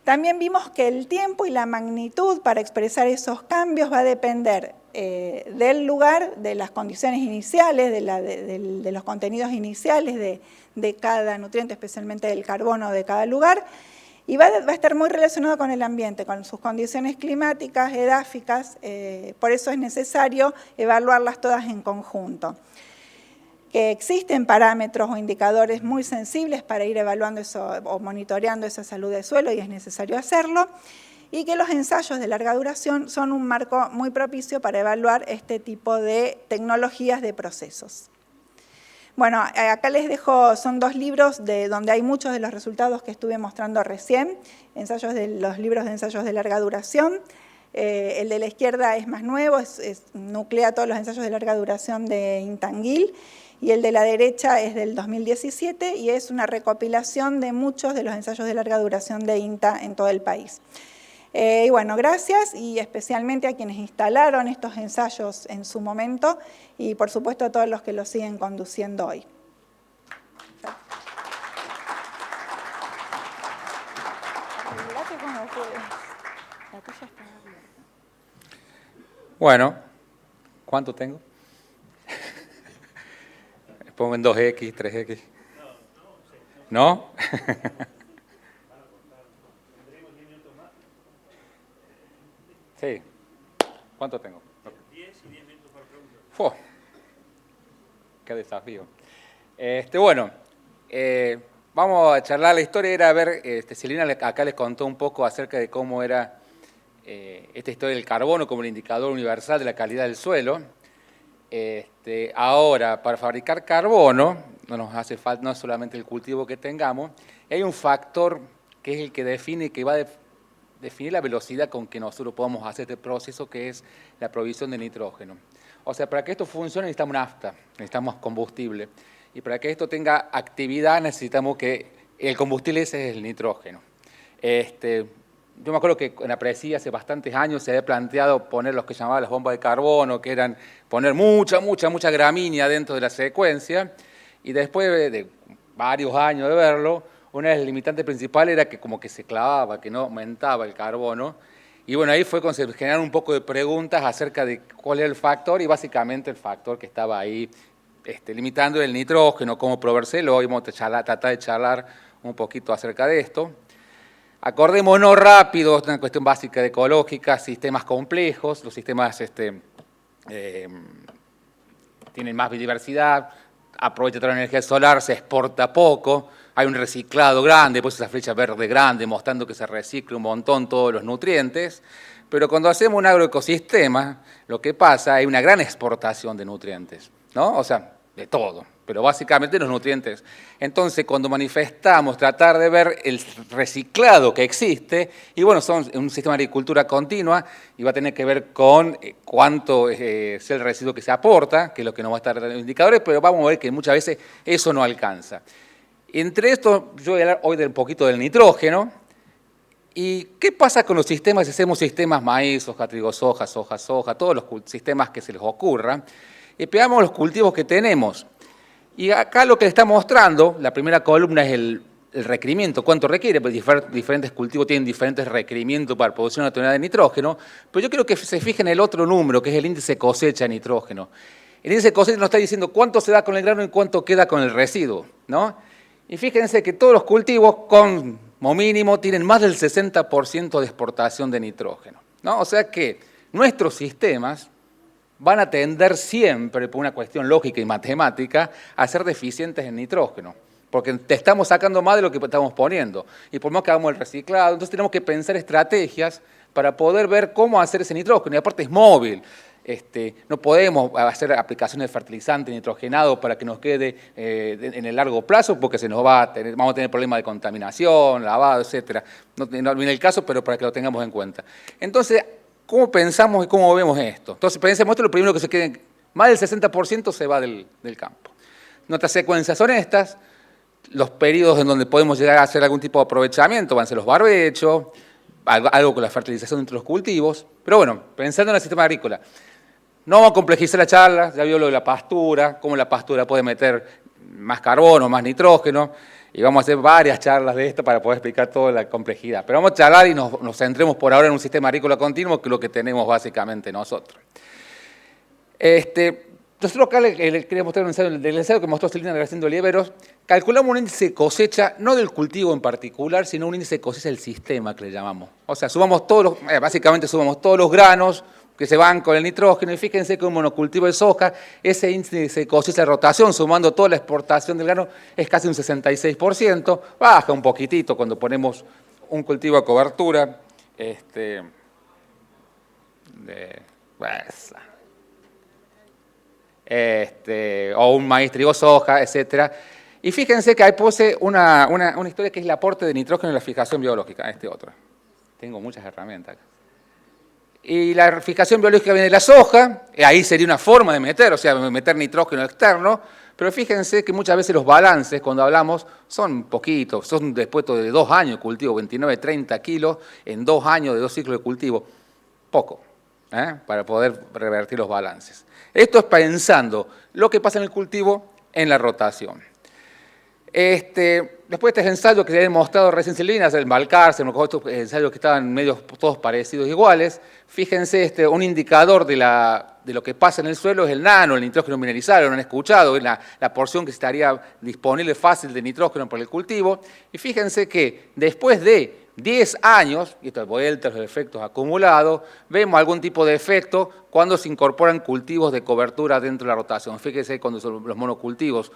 También vimos que el tiempo y la magnitud para expresar esos cambios va a depender del lugar, de las condiciones iniciales, de los contenidos iniciales de cada nutriente, especialmente del carbono de cada lugar, y va a estar muy relacionado con el ambiente, con sus condiciones climáticas, edáficas, por eso es necesario evaluarlas todas en conjunto. Que existen parámetros o indicadores muy sensibles para ir evaluando eso o monitoreando esa salud del suelo y es necesario hacerlo, y que los ensayos de larga duración son un marco muy propicio para evaluar este tipo de tecnologías de procesos. Bueno, acá les dejo, son 2 libros donde hay muchos de los resultados que estuve mostrando recién, los libros de ensayos de larga duración. El de la izquierda es más nuevo, nuclea todos los ensayos de larga duración de Intanguil, y el de la derecha es del 2017 y es una recopilación de muchos de los ensayos de larga duración de INTA en todo el país. Y bueno, gracias y especialmente a quienes instalaron estos ensayos en su momento y por supuesto a todos los que los siguen conduciendo hoy. Bueno, ¿cuánto tengo? Pongo en 2X, 3X. ¿No? Sí. ¿Cuánto tengo? 10 y 10 minutos por pregunta. Qué desafío. Bueno, vamos a charlar la historia. Era ver, Silvina acá les contó un poco acerca de cómo era esta historia del carbono como el indicador universal de la calidad del suelo. Ahora, para fabricar carbono, no nos hace falta no solamente el cultivo que tengamos, hay un factor que es el que define, que va a definir la velocidad con que nosotros podamos hacer este proceso, que es la provisión de nitrógeno. O sea, para que esto funcione necesitamos nafta, necesitamos combustible. Y para que esto tenga actividad necesitamos que el combustible ese es el nitrógeno. Yo me acuerdo que en la PRESI hace bastantes años se había planteado poner los que llamaban las bombas de carbono, que eran poner mucha gramínea dentro de la secuencia, y después de varios años de verlo, una de las limitantes principales era que como que se clavaba, que no aumentaba el carbono, y bueno, ahí fue cuando se generaron un poco de preguntas acerca de cuál era el factor, y básicamente el factor que estaba ahí limitando el nitrógeno, cómo proveérselo. Hoy vamos a tratar de charlar un poquito acerca de esto. Acordémonos rápido, es una cuestión básica de ecológica, sistemas complejos, los sistemas tienen más biodiversidad, aprovecha toda la energía solar, se exporta poco, hay un reciclado grande, pues esa flecha verde grande mostrando que se recicla un montón todos los nutrientes, pero cuando hacemos un agroecosistema, lo que pasa hay una gran exportación de nutrientes, ¿no? O sea, de todo, pero básicamente los nutrientes. Entonces, cuando manifestamos tratar de ver el reciclado que existe, y bueno, son un sistema de agricultura continua, y va a tener que ver con cuánto es el residuo que se aporta, que es lo que nos va a estar dando los indicadores, pero vamos a ver que muchas veces eso no alcanza. Entre esto, yo voy a hablar hoy de un poquito del nitrógeno. ¿Y qué pasa con los sistemas? Si hacemos sistemas maíz, soja, trigo, soja, todos los sistemas que se les ocurra, y pegamos los cultivos que tenemos. Y acá lo que le está mostrando, la primera columna es el requerimiento, cuánto requiere, porque diferentes cultivos tienen diferentes requerimientos para producir una tonelada de nitrógeno, pero yo quiero que se fijen en el otro número, que es el índice cosecha de nitrógeno. El índice cosecha nos está diciendo cuánto se da con el grano y cuánto queda con el residuo, ¿no? Y fíjense que todos los cultivos, como mínimo, tienen más del 60% de exportación de nitrógeno, ¿no? O sea que nuestros sistemas van a tender siempre, por una cuestión lógica y matemática, a ser deficientes en nitrógeno, porque te estamos sacando más de lo que estamos poniendo, y por más que hagamos el reciclado, entonces tenemos que pensar estrategias para poder ver cómo hacer ese nitrógeno, y aparte es móvil. No podemos hacer aplicaciones de fertilizante nitrogenado para que nos quede en el largo plazo, porque vamos a tener problemas de contaminación, lavado, etc. No viene el caso, pero para que lo tengamos en cuenta. Entonces, ¿cómo pensamos y cómo vemos esto? Entonces, pensemos esto, lo primero que se quede, más del 60% se va del campo. Nuestras secuencias son estas, los periodos en donde podemos llegar a hacer algún tipo de aprovechamiento van a ser los barbechos, algo con la fertilización entre los cultivos, pero bueno, pensando en el sistema agrícola, no vamos a complejizar la charla, ya vio lo de la pastura, cómo la pastura puede meter más carbono, más nitrógeno, y vamos a hacer varias charlas de esto para poder explicar toda la complejidad. Pero vamos a charlar y nos centremos por ahora en un sistema agrícola continuo, que es lo que tenemos básicamente nosotros. Nosotros acá les quería mostrar un ensayo, del ensayo que mostró Celina García Oliveros. Calculamos un índice de cosecha, no del cultivo en particular, sino un índice de cosecha del sistema, que le llamamos. O sea, básicamente sumamos todos los granos que se van con el nitrógeno, y fíjense que un monocultivo de soja, ese índice de cosecha de rotación, sumando toda la exportación del grano, es casi un 66%, baja un poquitito cuando ponemos un cultivo a cobertura, o un maíz, trigo, soja, etc. Y fíjense que ahí puse una historia que es el aporte de nitrógeno en la fijación biológica, otro. Tengo muchas herramientas acá. Y la fijación biológica viene de la soja, ahí sería una forma de meter nitrógeno externo, pero fíjense que muchas veces los balances, cuando hablamos, son poquitos, son después de 2 años de cultivo, 29, 30 kilos en 2 años de 2 ciclos de cultivo, poco, para poder revertir los balances. Esto es pensando lo que pasa en el cultivo en la rotación. Después de este ensayo que se habían mostrado recién Celinas, el Balcarce, estos ensayos que estaban medio todos parecidos iguales, fíjense, un indicador de lo que pasa en el suelo es el nano, el nitrógeno mineralizado, lo han escuchado, es la porción que estaría disponible fácil de nitrógeno por el cultivo, y fíjense que después de 10 años, y esto de vueltas, los efectos acumulados, vemos algún tipo de efecto cuando se incorporan cultivos de cobertura dentro de la rotación. Fíjense cuando son los monocultivos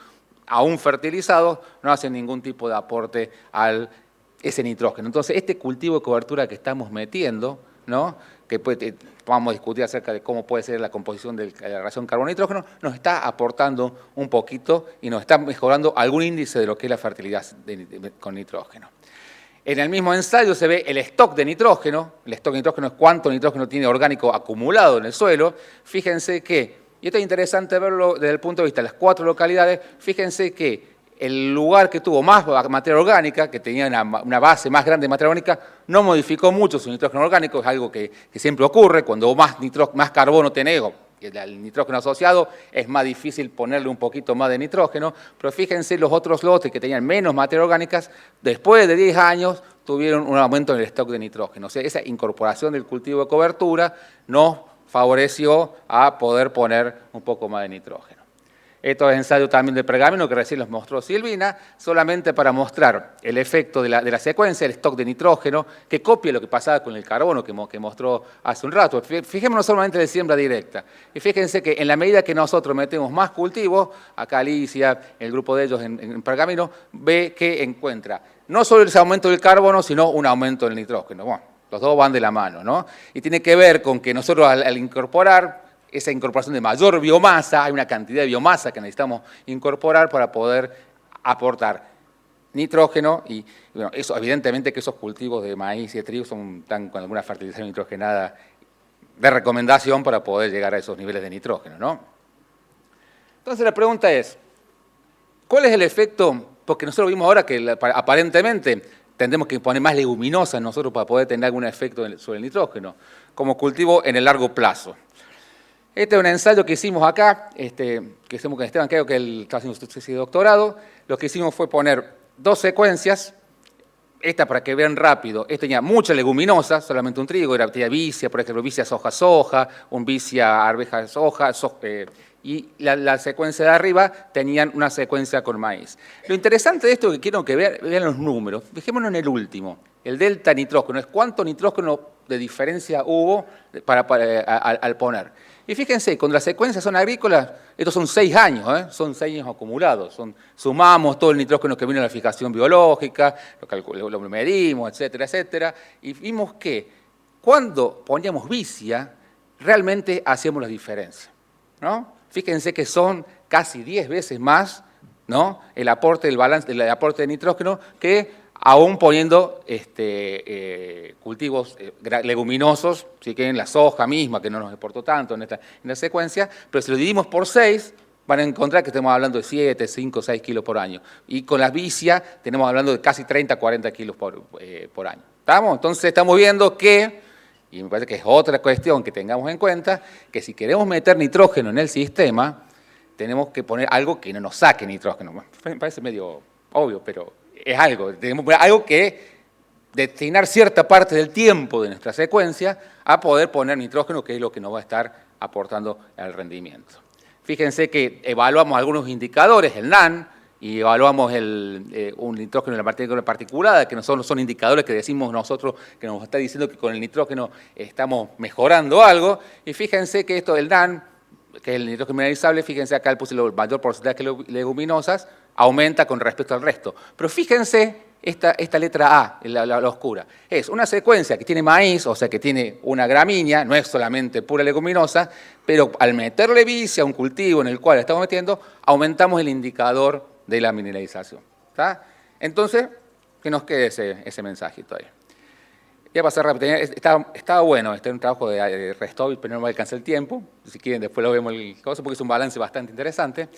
aún fertilizados, no hacen ningún tipo de aporte a ese nitrógeno. Entonces, este cultivo de cobertura que estamos metiendo, ¿no?, que vamos a discutir acerca de cómo puede ser la composición de la relación carbono-nitrógeno, nos está aportando un poquito y nos está mejorando algún índice de lo que es la fertilidad con nitrógeno. En el mismo ensayo se ve el stock de nitrógeno. El stock de nitrógeno es cuánto nitrógeno tiene orgánico acumulado en el suelo. Fíjense que, y esto es interesante verlo desde el punto de vista de las 4 localidades, fíjense que el lugar que tuvo más materia orgánica, que tenía una base más grande de materia orgánica, no modificó mucho su nitrógeno orgánico, es algo que siempre ocurre, cuando más carbono tenés, el nitrógeno asociado, es más difícil ponerle un poquito más de nitrógeno, pero fíjense los otros lotes que tenían menos materia orgánicas, después de 10 años tuvieron un aumento en el stock de nitrógeno. O sea, esa incorporación del cultivo de cobertura nos favoreció a poder poner un poco más de nitrógeno. Esto es ensayo también de pergamino que recién los mostró Silvina, solamente para mostrar el efecto de la secuencia, el stock de nitrógeno, que copia lo que pasaba con el carbono que mostró hace un rato. Fijémonos solamente de siembra directa. Y fíjense que en la medida que nosotros metemos más cultivos, acá Alicia, el grupo de ellos en pergamino, ve que encuentra no solo ese aumento del carbono, sino un aumento del nitrógeno. Bueno, los dos van de la mano, ¿no? Y tiene que ver con que nosotros al incorporar esa incorporación de mayor biomasa, hay una cantidad de biomasa que necesitamos incorporar para poder aportar nitrógeno y bueno, eso evidentemente que esos cultivos de maíz y de trigo están con alguna fertilización nitrogenada de recomendación para poder llegar a esos niveles de nitrógeno, ¿no? Entonces la pregunta es, ¿cuál es el efecto? Porque nosotros vimos ahora que aparentemente tendremos que poner más leguminosas nosotros para poder tener algún efecto sobre el nitrógeno, como cultivo en el largo plazo. Este es un ensayo que hicimos acá, que hicimos con Esteban, creo que él está haciendo su tesis de doctorado. Lo que hicimos fue poner 2 secuencias, esta para que vean rápido, esta tenía mucha leguminosa, solamente un trigo, tenía vicia, por ejemplo, vicia soja, un vicia arveja soja, y la secuencia de arriba tenían una secuencia con maíz. Lo interesante de esto es que quiero que vean los números. Fijémonos en el último, el delta nitrógeno, es cuánto nitrógeno de diferencia hubo al poner. Y fíjense, cuando las secuencias son agrícolas, estos son 6 años, son 6 años acumulados. Sumamos todo el nitrógeno que vino en la fijación biológica, lo medimos, etcétera, etcétera, y vimos que cuando poníamos vicia, realmente hacíamos la diferencia, ¿no? Fíjense que son casi 10 veces más, ¿no?, el aporte del balance, el aporte de nitrógeno que aún poniendo cultivos leguminosos, si quieren la soja misma, que no nos aportó tanto en la secuencia, pero si lo dividimos por 6, van a encontrar que estamos hablando de 7, 5, 6 kilos por año. Y con la vicia tenemos hablando de casi 30, 40 kilos por año. ¿Estamos? Entonces estamos viendo que, y me parece que es otra cuestión que tengamos en cuenta, que si queremos meter nitrógeno en el sistema, tenemos que poner algo que no nos saque nitrógeno. Me parece medio obvio, pero es algo que destinar cierta parte del tiempo de nuestra secuencia a poder poner nitrógeno, que es lo que nos va a estar aportando al rendimiento. Fíjense que evaluamos algunos indicadores, el NAN, y evaluamos un nitrógeno en la partícula particulada, que no son indicadores que decimos nosotros, que nos está diciendo que con el nitrógeno estamos mejorando algo, y fíjense que esto del NAN, que es el nitrógeno mineralizable, fíjense acá puse el mayor porcentaje de leguminosas, aumenta con respecto al resto. Pero fíjense esta letra A, la oscura. Es una secuencia que tiene maíz, o sea que tiene una gramínea, no es solamente pura leguminosa, pero al meterle vicia a un cultivo en el cual estamos metiendo, aumentamos el indicador de la mineralización. ¿Está? Entonces, que nos quede ese mensajito ahí. Voy a pasar rápido. Estaba bueno, un trabajo de Restovich, pero no me alcanza el tiempo. Si quieren, después lo vemos el coso, porque es un balance bastante interesante.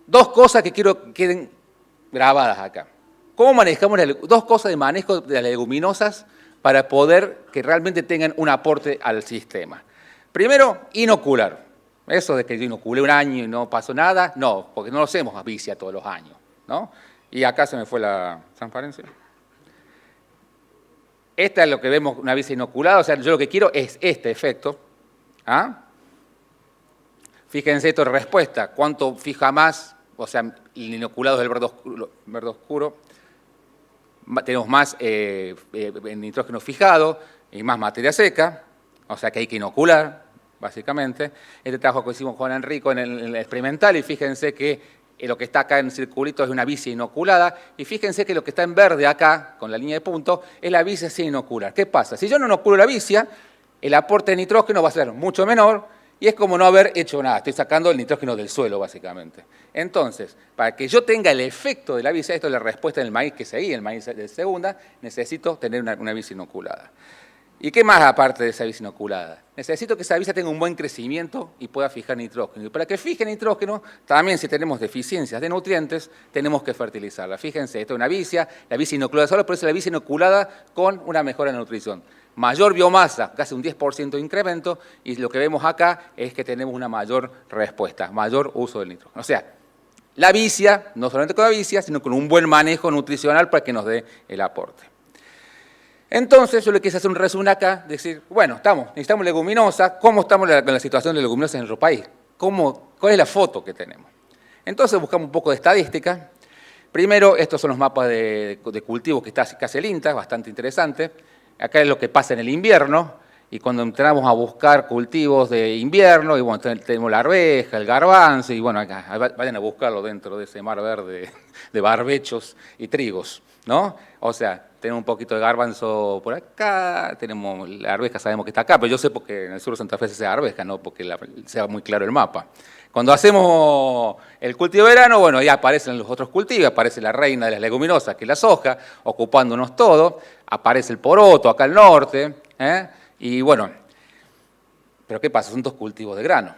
2 cosas que quiero que queden grabadas acá. ¿Cómo manejamos 2 cosas de manejo de las leguminosas para poder que realmente tengan un aporte al sistema? Primero, inocular. Eso de que yo inoculé un año y no pasó nada, no, porque no lo hacemos a vicia todos los años, ¿no? Y acá se me fue la transparencia. Esta es lo que vemos, una vicia inoculada, o sea, yo lo que quiero es este efecto. ¿Ah? Fíjense esto de respuesta, cuánto fija más, o sea, el inoculado es el verde oscuro, tenemos más nitrógeno fijado y más materia seca, o sea que hay que inocular, básicamente. Este trabajo que hicimos con Enrico en el experimental, y fíjense que lo que está acá en circulito es una vicia inoculada, y fíjense que lo que está en verde acá, con la línea de punto, es la vicia sin inocular. ¿Qué pasa? Si yo no inoculo la vicia, el aporte de nitrógeno va a ser mucho menor y es como no haber hecho nada. Estoy sacando el nitrógeno del suelo, básicamente. Entonces, para que yo tenga el efecto de la vis, esto es la respuesta del maíz que seguía, el maíz de segunda, necesito tener una vis inoculada. ¿Y qué más aparte de esa vis inoculada? Necesito que esa vis tenga un buen crecimiento y pueda fijar nitrógeno. Y para que fije nitrógeno, también si tenemos deficiencias de nutrientes, tenemos que fertilizarla. Fíjense, esto es una vicia, la vis inoculada solo, por eso la vis inoculada con una mejora de nutrición. Mayor biomasa, casi un 10% de incremento, y lo que vemos acá es que tenemos una mayor respuesta, mayor uso del nitrógeno. O sea, la vicia, no solamente con la vicia, sino con un buen manejo nutricional para que nos dé el aporte. Entonces, yo le quise hacer un resumen acá, decir, bueno, necesitamos leguminosa, ¿cómo estamos con la situación de leguminosas en nuestro país? ¿Cuál es la foto que tenemos? Entonces buscamos un poco de estadística. Primero, estos son los mapas de cultivos que hace el INTA, bastante interesante. Acá es lo que pasa en el invierno, y cuando entramos a buscar cultivos de invierno, y bueno, tenemos la arveja, el garbanzo, y bueno, acá, vayan a buscarlo dentro de ese mar verde de barbechos y trigos, ¿no? O sea, tenemos un poquito de garbanzo por acá, tenemos la arveja, sabemos que está acá, pero yo sé porque en el sur de Santa Fe se hace arveja, no porque sea muy claro el mapa. Cuando hacemos el cultivo de verano, bueno, ya aparecen los otros cultivos, aparece la reina de las leguminosas, que es la soja, ocupándonos todo, aparece el poroto acá al norte, y bueno, pero ¿qué pasa? Son dos cultivos de grano.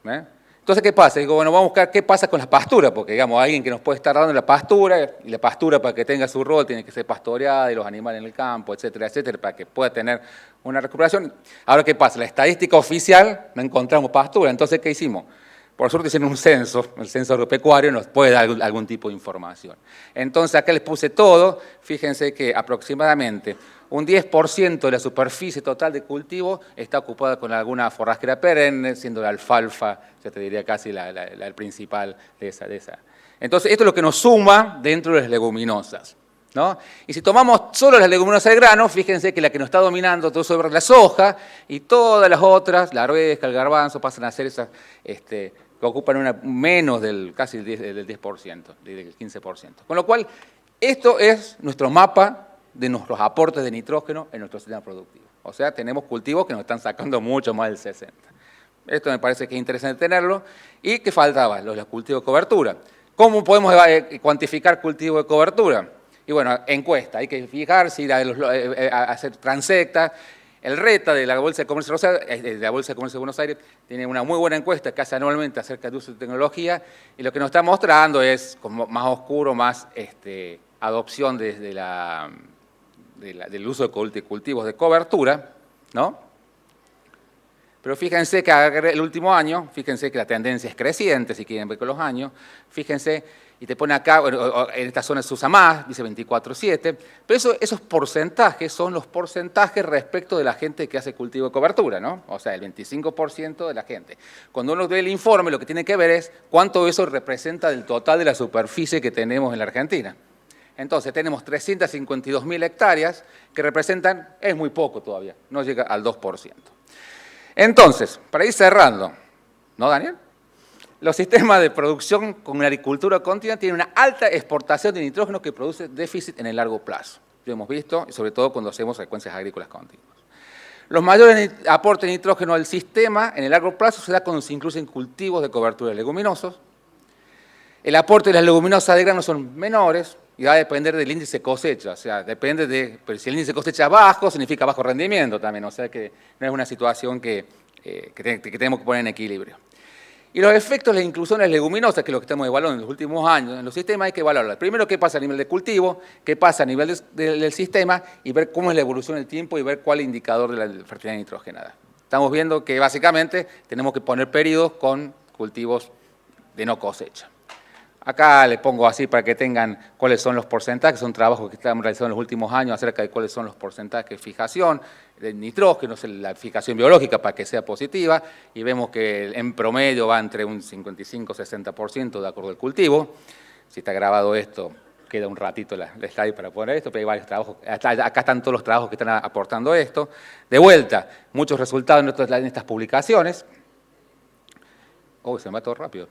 Entonces, ¿qué pasa? Digo, bueno, vamos a buscar qué pasa con las pasturas, porque digamos, alguien que nos puede estar dando la pastura, y la pastura para que tenga su rol tiene que ser pastoreada, y los animales en el campo, etcétera, etcétera, para que pueda tener una recuperación. Ahora, ¿qué pasa? La estadística oficial no encontramos pastura, entonces, ¿qué hicimos? Por suerte hicieron un censo, el censo agropecuario nos puede dar algún tipo de información. Entonces, acá les puse todo, fíjense que aproximadamente un 10% de la superficie total de cultivo está ocupada con alguna forrajera perenne, siendo la alfalfa, ya te diría casi el principal de esa. Entonces, esto es lo que nos suma dentro de las leguminosas, ¿no? Y si tomamos solo las leguminosas de grano, fíjense que la que nos está dominando todo sobre la soja y todas las otras, la arveja, el garbanzo, pasan a ser esas que ocupan menos del casi del 10%, del 15%. Con lo cual, esto es nuestro mapa de nuestros aportes de nitrógeno en nuestro sistema productivo. O sea, tenemos cultivos que nos están sacando mucho más del 60%. Esto me parece que es interesante tenerlo. ¿Y qué faltaba? Los cultivos de cobertura. ¿Cómo podemos cuantificar cultivo de cobertura? Y bueno, encuesta, hay que fijarse, ir a hacer transecta. El RETA de la Bolsa de Comercio de Buenos Aires tiene una muy buena encuesta que hace anualmente acerca de uso de tecnología, y lo que nos está mostrando es como más oscuro, más adopción desde del uso de cultivos de cobertura, ¿no? Pero fíjense que el último año, fíjense que la tendencia es creciente, si quieren ver con los años, fíjense, y te pone acá, en esta zona se usa más, dice 24/7, pero esos porcentajes son los porcentajes respecto de la gente que hace cultivo de cobertura, ¿no? O sea, el 25% de la gente. Cuando uno ve el informe, lo que tiene que ver es cuánto eso representa del total de la superficie que tenemos en la Argentina. Entonces, tenemos 352.000 hectáreas que representan, es muy poco todavía, no llega al 2%. Entonces, para ir cerrando, ¿no, Daniel? Los sistemas de producción con la agricultura continua tienen una alta exportación de nitrógeno que produce déficit en el largo plazo. Lo hemos visto, y sobre todo cuando hacemos secuencias agrícolas continuas. Los mayores aportes de nitrógeno al sistema en el largo plazo se da cuando se incluyen cultivos de cobertura leguminosos. El aporte de las leguminosas de grano son menores, y va a depender del índice de cosecha, o sea, depende pero si el índice de cosecha es bajo, significa bajo rendimiento también, o sea que no es una situación que tenemos que poner en equilibrio. Y los efectos de la inclusión de las leguminosas, que es lo que estamos evaluando en los últimos años en los sistemas, hay que evaluarlas. Primero, qué pasa a nivel de cultivo, qué pasa a nivel del sistema, y ver cómo es la evolución del tiempo y ver cuál es el indicador de la fertilidad nitrogenada. Estamos viendo que básicamente tenemos que poner periodos con cultivos de no cosecha. Acá les pongo así para que tengan cuáles son los porcentajes, son trabajos que estamos realizando en los últimos años acerca de cuáles son los porcentajes de fijación de nitrógeno, la fijación biológica para que sea positiva, y vemos que en promedio va entre un 55-60% de acuerdo al cultivo. Si está grabado esto, queda un ratito la slide para poner esto, pero hay varios trabajos, acá están todos los trabajos que están aportando esto. De vuelta, muchos resultados en estas publicaciones. Se me va todo rápido.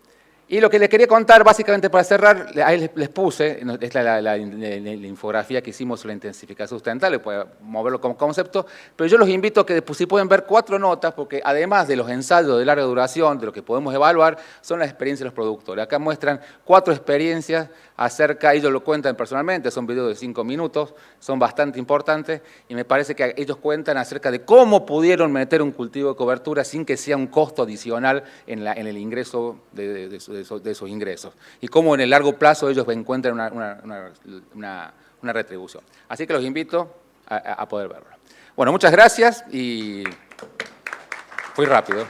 Y lo que les quería contar, básicamente para cerrar, ahí les puse, esta es la infografía que hicimos sobre la intensificación sustentable, puedo moverlo como concepto, pero yo los invito a que si pueden ver 4 notas, porque además de los ensayos de larga duración, de lo que podemos evaluar, son las experiencias de los productores. Acá muestran 4 experiencias acerca, ellos lo cuentan personalmente, son videos de 5 minutos, son bastante importantes, y me parece que ellos cuentan acerca de cómo pudieron meter un cultivo de cobertura sin que sea un costo adicional en el ingreso de esos ingresos, y cómo en el largo plazo ellos encuentran una retribución. Así que los invito a poder verlo. Bueno, muchas gracias y fui rápido.